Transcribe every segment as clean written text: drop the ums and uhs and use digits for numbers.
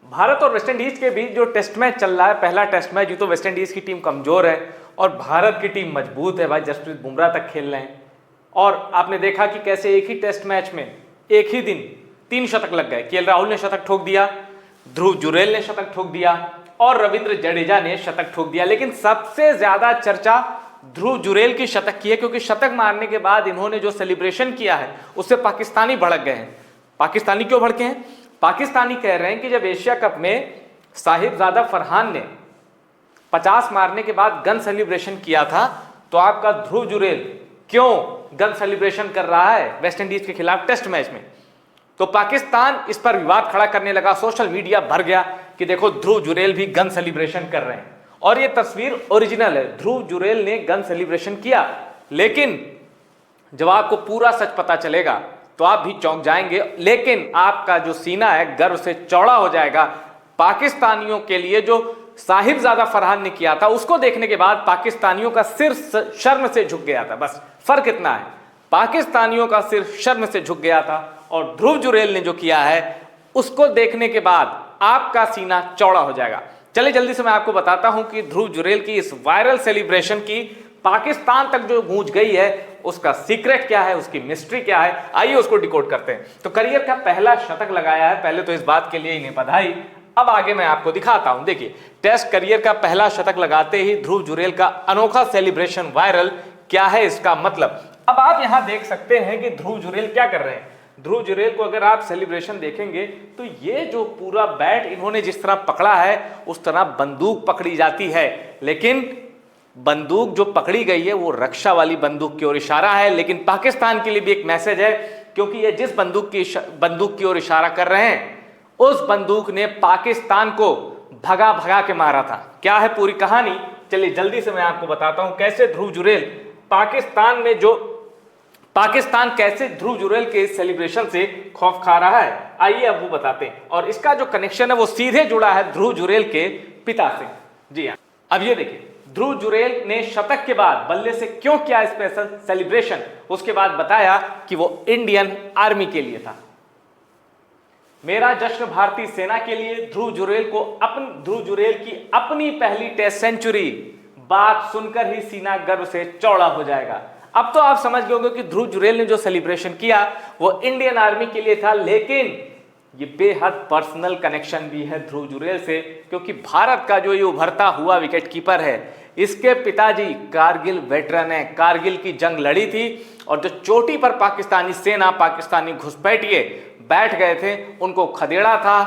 भारत और वेस्टइंडीज के बीच जो टेस्ट मैच चल रहा है, पहला टेस्ट मैच, ये तो वेस्टइंडीज की टीम कमजोर है और भारत की टीम मजबूत है भाई। जसप्रीत बुमराह तक खेल रहे हैं और आपने देखा कि कैसे एक ही टेस्ट मैच में एक ही दिन 3 शतक लग गए। केएल राहुल ने शतक ठोक दिया, ध्रुव जुरेल ने शतक ठोक दिया और रविंद्र जडेजा ने शतक ठोक दिया। लेकिन सबसे ज्यादा चर्चा ध्रुव जुरेल की शतक की है, क्योंकि शतक मारने के बाद इन्होंने जो सेलिब्रेशन किया है उससे पाकिस्तानी भड़क गए हैं। पाकिस्तानी क्यों भड़के हैं? पाकिस्तानी कह रहे हैं कि जब एशिया कप में साहिबजादा फरहान ने 50 मारने के बाद गन सेलिब्रेशन किया था, तो आपका ध्रुव जुरेल क्यों गन सेलिब्रेशन कर रहा है वेस्टइंडीज के खिलाफ टेस्ट मैच में? तो पाकिस्तान इस पर विवाद खड़ा करने लगा, सोशल मीडिया भर गया कि देखो ध्रुव जुरेल भी गन सेलिब्रेशन कर रहे हैं। और ये तस्वीर ओरिजिनल है, ध्रुव जुरेल ने गन सेलिब्रेशन किया। लेकिन जब आपको पूरा सच पता चलेगा तो आप भी चौंक जाएंगे, लेकिन आपका जो सीना है गर्व से चौड़ा हो जाएगा। पाकिस्तानियों के लिए जो साहिबजादा फरहान ने किया था उसको देखने के बाद पाकिस्तानियों का सिर शर्म से झुक गया था। बस फर्क इतना है, पाकिस्तानियों का सिर शर्म से झुक गया था और ध्रुव जुरेल ने जो किया है उसको देखने के बाद आपका सीना चौड़ा हो जाएगा। चलिए जल्दी से मैं आपको बताता हूं कि ध्रुव जुरेल की इस वायरल सेलिब्रेशन की पाकिस्तान तक जो गूंज गई है उसका सीक्रेट क्या है, उसकी मिस्ट्री क्या है, आइए उसको डिकोड करते हैं। तो करियर का पहला शतक लगाया है, पहले तो इस बात के लिए इन्हें बधाई। अब आगे मैं आपको दिखाता हूं। देखिए, टेस्ट करियर का पहला शतक लगाते ही ध्रुव जुरेल का अनोखा सेलिब्रेशन वायरल। क्या है इसका मतलब? अब आप यहां देख सकते हैं कि ध्रुव जुरेल क्या कर रहे हैं। ध्रुव जुरेल को अगर आप सेलिब्रेशन देखेंगे तो ये जो पूरा बैट इन्होंने जिस तरह पकड़ा है उस तरह बंदूक पकड़ी जाती है, लेकिन बंदूक जो पकड़ी गई है वो रक्षा वाली बंदूक की ओर इशारा है। लेकिन पाकिस्तान के लिए भी एक मैसेज है, क्योंकि ये जिस बंदूक की ओर इशारा कर रहे हैं उस बंदूक ने पाकिस्तान को भगा भगा के मारा था। क्या है पूरी कहानी? चलिए जल्दी से मैं आपको बताता हूं कैसे ध्रुव जुरेल पाकिस्तान कैसे ध्रुव जुरेल के इस सेलिब्रेशन से खौफ खा रहा है। आइए अब वो बताते हैं। और इसका जो कनेक्शन है वो सीधे जुड़ा है ध्रुव जुरेल के पिता से। जी हाँ, अब ये देखिए, ध्रुव जुरेल ने शतक के बाद बल्ले से क्यों किया स्पेशल सेलिब्रेशन, उसके बाद बताया कि वो इंडियन आर्मी के लिए था। मेरा जश्न भारतीय सेना के लिए। ध्रुव जुरेल की अपनी पहली टेस्ट सेंचुरी, बात सुनकर ही सीना गर्व से चौड़ा हो जाएगा। अब तो आप समझ गए होंगे कि ध्रुव जुरेल ने जो सेलिब्रेशन किया वो इंडियन आर्मी के लिए था, लेकिन ये बेहद पर्सनल कनेक्शन भी है ध्रुव जुरेल से, क्योंकि भारत का जो ये उभरता हुआ विकेटकीपर है, इसके पिताजी कारगिल वेटरन है, कारगिल की जंग लड़ी थी और जो चोटी पर पाकिस्तानी सेना, पाकिस्तानी घुसपैठिए बैठ गए थे उनको खदेड़ा था।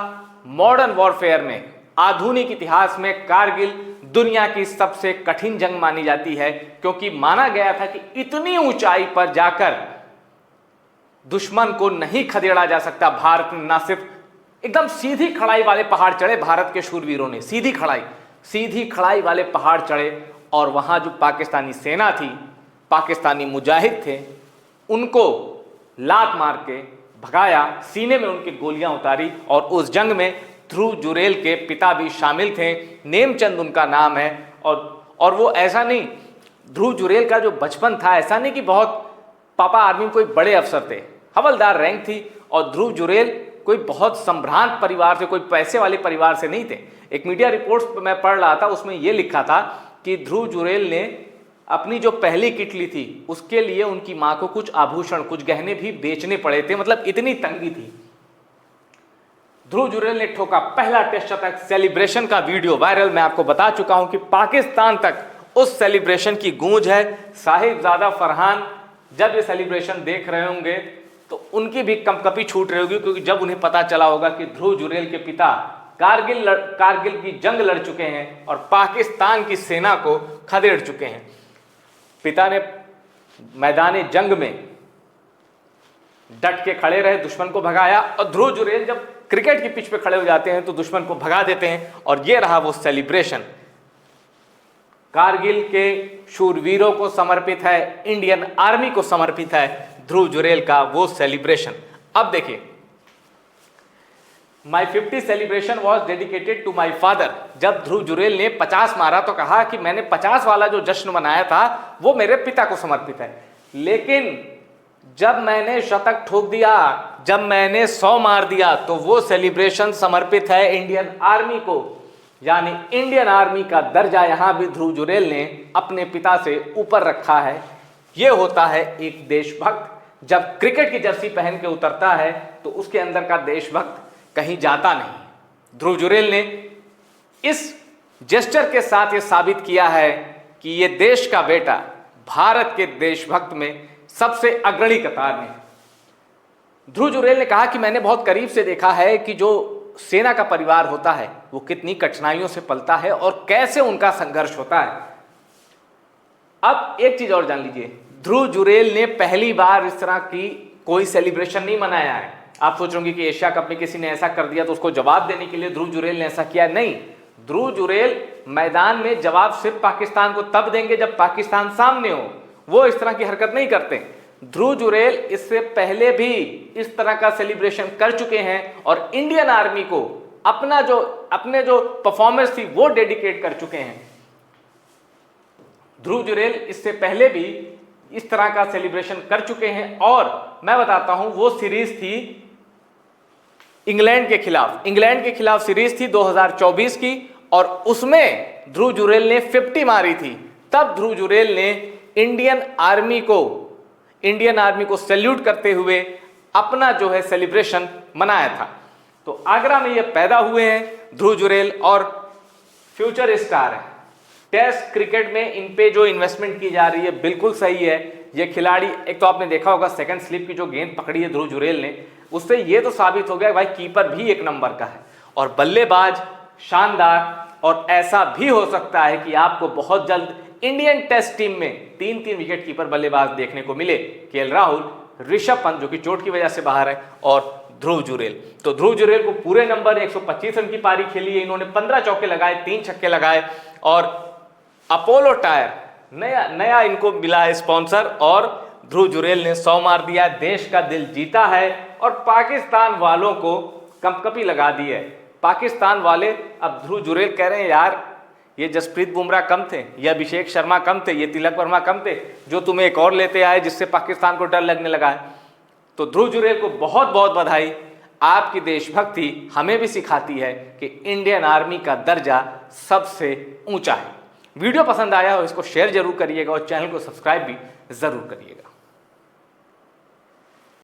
मॉडर्न वॉरफेयर में, आधुनिक इतिहास में कारगिल दुनिया की सबसे कठिन जंग मानी जाती है, क्योंकि माना गया था कि इतनी ऊंचाई पर जाकर दुश्मन को नहीं खदेड़ा जा सकता। भारत ने ना सिर्फ एकदम सीधी खड़ाई वाले पहाड़ चढ़े, भारत के शूरवीरों ने सीधी खड़ाई वाले पहाड़ चढ़े और वहां जो पाकिस्तानी सेना थी, पाकिस्तानी मुजाहिद थे, उनको लात मार के भगाया, सीने में उनकी गोलियां उतारी। और उस जंग में ध्रुव जुरेल के पिता भी शामिल थे, नेमचंद उनका नाम है। और वो ऐसा नहीं, ध्रुव जुरेल का जो बचपन था ऐसा नहीं कि बहुत पापा आर्मी में कोई बड़े अफसर थे, हवलदार रैंक थी। और ध्रुव जुरेल कोई बहुत संभ्रांत परिवार से, कोई पैसे वाले परिवार से नहीं थे। एक मीडिया रिपोर्ट्स मैं पढ़ रहा था, उसमें यह लिखा था कि ध्रुव जुरेल ने अपनी जो पहली किटली थी उसके लिए उनकी मां को कुछ आभूषण, कुछ गहने भी बेचने पड़े थे, मतलब इतनी तंगी थी। ध्रुव जुरेल ने ठोका पहला टेस्ट शतक, सेलिब्रेशन का वीडियो वायरल। मैं आपको बता चुका हूं कि पाकिस्तान तक उस सेलिब्रेशन की गूंज है। साहिबजादा फरहान जब ये सेलिब्रेशन देख रहे होंगे तो उनकी भी कंपकपी छूट रही होगी, क्योंकि जब उन्हें पता चला होगा कि ध्रुव जुरेल के पिता कारगिल की जंग लड़ चुके हैं और पाकिस्तान की सेना को खदेड़ चुके हैं। पिता ने मैदान जंग में डट के खड़े रहे, दुश्मन को भगाया। और ध्रुव जुरेल जब क्रिकेट की पिच पे खड़े हो जाते हैं तो दुश्मन को भगा देते हैं। और ये रहा वो सेलिब्रेशन, कारगिल के शूरवीरों को समर्पित है, इंडियन आर्मी को समर्पित है ध्रुव जुरेल का वो सेलिब्रेशन। अब देखिए, my 50 celebration was dedicated to my father. जब ध्रुव जुरेल ने 50 मारा तो कहा कि मैंने 50 वाला जो जश्न मनाया था वो मेरे पिता को समर्पित है। लेकिन जब मैंने शतक ठोक दिया, जब मैंने 100 मार दिया, तो वो सेलिब्रेशन समर्पित है इंडियन आर्मी को। यानी इंडियन आर्मी का दर्जा यहां भी ध्रुव जुरेल ने अपने पिता से ऊपर रखा है। ये होता है एक देशभक्त। जब क्रिकेट की जर्सी पहन के उतरता है तो उसके अंदर का देशभक्त कहीं जाता नहीं। ध्रुव जुरेल ने इस जेस्चर के साथ ये साबित किया है कि ये देश का बेटा भारत के देशभक्त में सबसे अग्रणी कतार में। ध्रुव जुरेल ने कहा कि मैंने बहुत करीब से देखा है कि जो सेना का परिवार होता है वो कितनी कठिनाइयों से पलता है और कैसे उनका संघर्ष होता है। अब एक चीज और जान लीजिए, ध्रुव जुरेल ने पहली बार इस तरह की कोई सेलिब्रेशन नहीं मनाया है। आप सोच रहे कि एशिया कप में किसी ने ऐसा कर दिया तो उसको जवाब देने के लिए ध्रुव जुरेल ने ऐसा किया, नहीं। ध्रुव जुरेल मैदान में जवाब सिर्फ पाकिस्तान को तब देंगे जब पाकिस्तान सामने हो। वो इस तरह की हरकत नहीं करते। ध्रुव जुरेल इससे पहले भी इस तरह का सेलिब्रेशन कर चुके हैं और इंडियन आर्मी को अपने जो परफॉर्मेंस थी वो डेडिकेट कर चुके हैं। ध्रुव जुरेल इससे पहले भी इस तरह का सेलिब्रेशन कर चुके हैं और मैं बताता हूं, वो सीरीज थी इंग्लैंड के खिलाफ सीरीज थी 2024 की और उसमें ध्रुव जुरेल ने 50 मारी थी। तब ध्रुव जुरेल ने इंडियन आर्मी को सैल्यूट करते हुए अपना जो है सेलिब्रेशन मनाया था। तो आगरा में ये पैदा हुए हैं ध्रुव जुरेल और फ्यूचर स्टार है। टेस्ट क्रिकेट में इन पे जो इन्वेस्टमेंट की जा रही है बिल्कुल सही है। ये खिलाड़ी, एक तो आपने देखा होगा सेकंड स्लिप की जो गेंद पकड़ी है ध्रुव जुरेल ने, उससे ये तो साबित हो गया भाई कीपर भी एक नंबर का है और बल्लेबाज शानदार। और ऐसा भी हो सकता है कि आपको बहुत जल्द इंडियन टेस्ट टीम में 3-3 विकेट कीपर बल्लेबाज देखने को मिले। केएल राहुल, ऋषभ पंत जो कि चोट की वजह से बाहर है और ध्रुव जुरेल। तो ध्रुव जुरेल को पूरे नंबर 125 रन की पारी खेली है। इन्होंने 15 चौके लगाए, 3 छक्के लगाए और अपोलो टायर नया इनको मिला है स्पॉन्सर और ध्रुव जुरेल ने 100 मार दिया, देश का दिल जीता है और पाकिस्तान वालों को कंपकपी लगा दी है। पाकिस्तान वाले अब ध्रुव जुरेल कह रहे हैं यार ये जसप्रीत बुमराह कम थे, ये अभिषेक शर्मा कम थे, ये तिलक वर्मा कम थे, जो तुम्हें एक और लेते आए जिससे पाकिस्तान को डर लगने लगा है। तो ध्रुव जुरेल को बहुत बहुत बधाई। आपकी देशभक्ति हमें भी सिखाती है कि इंडियन आर्मी का दर्जा सबसे ऊंचा है। वीडियो पसंद आया हो इसको शेयर जरूर करिएगा और चैनल को सब्सक्राइब भी जरूर करिएगा।